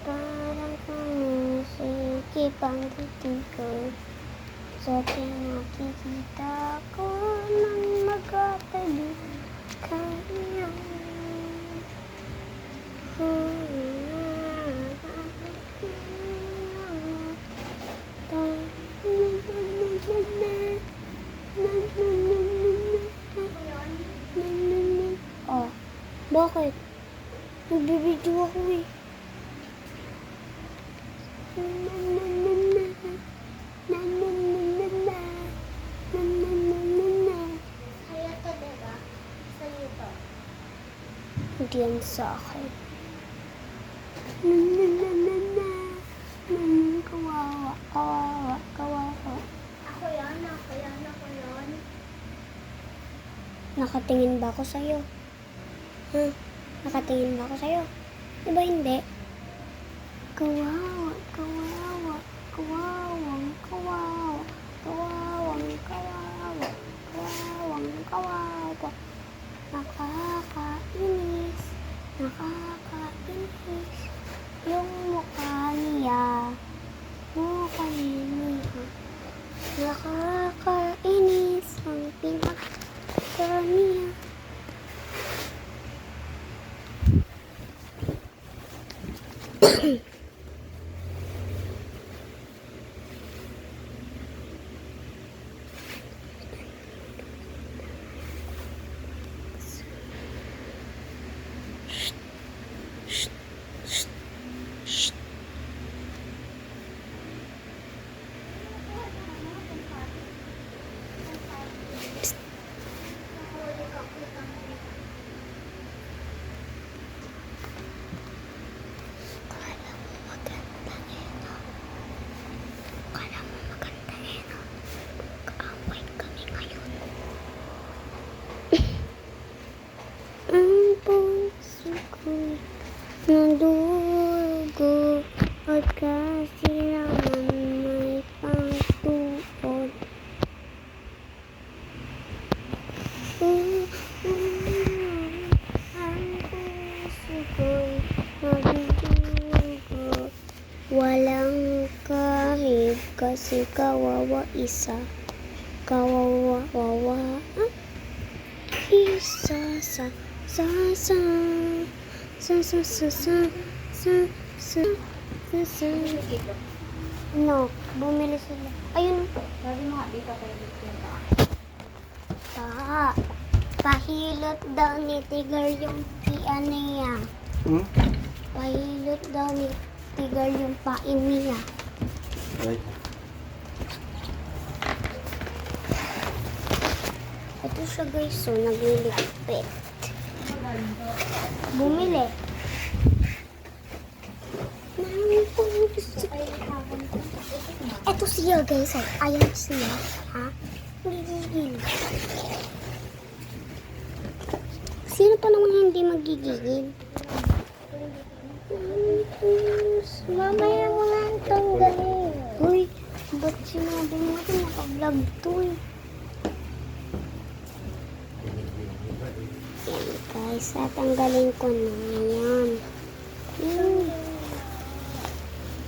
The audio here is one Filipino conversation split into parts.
Parang sumisikip ang titig ko sa pinakikita ko ng magkatabi kanya. Oh, bakit? Nagbibidyo ako eh. Kaya to, diba? Sa'yo to. Hindi yan sa akin. Kawawa, kawawa, kawawa. Ako yan. Nakatingin ba ako sa'yo? Ha? Nakatingin ba ako sa'yo? Diba hindi? Kawawa, kawawa, kawawang, kawawa, kawawang, kawawa, kawawang, kawawa. Nakakainis, nakakainis. Yung mukha niya, mukha niya. Nakakainis ang pinaka niya. Ang puso ko'y nadugo at kasilaman may pangtuod. Ang puso ko'y nadugo, walang kahig kasi kawawa isa. Kawawa, wawa, isa sa No, bumili sila. Ayun. Sabi mo nga, dito kayo dito. Pahilot daw ni Tigar yung pian niya. Pahilot daw ni Tigar yung pain niya. Right. Ito siya guys, so nagliligpit. Bumili. Ito siya guys, ayan siya. Ha? Gigigil. Sino pa naman hindi magigigil? Mamaya mo nga ang tanggalin. Uy, ba't sinabi mo ito naka-vlog to eh? Yan guys, tatanggalin ko na yan.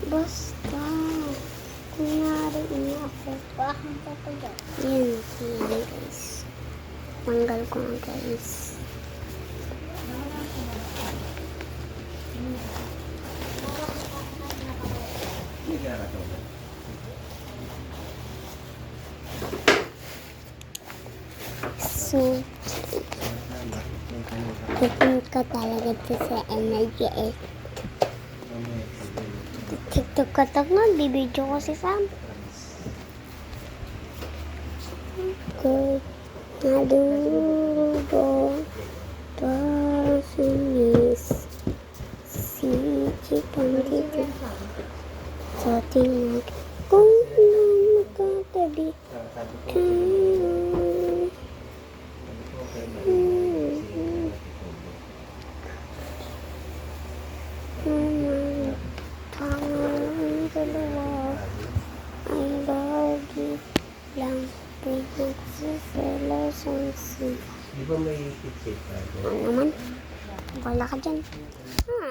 Basta, kunyari ini ako. Bakit ka to dyan? Yan guys. Tanggal ko na guys. So, pupunta talaga to sa MLGS. TikTok ka na, bibidyo ko si Sam. Good. Nadugo. Tasinis. Si Chipang dito. So, tingnan kung ano magkatabi. Di ba may kitsit tayo? Ano naman? Wala ka dyan. Ha?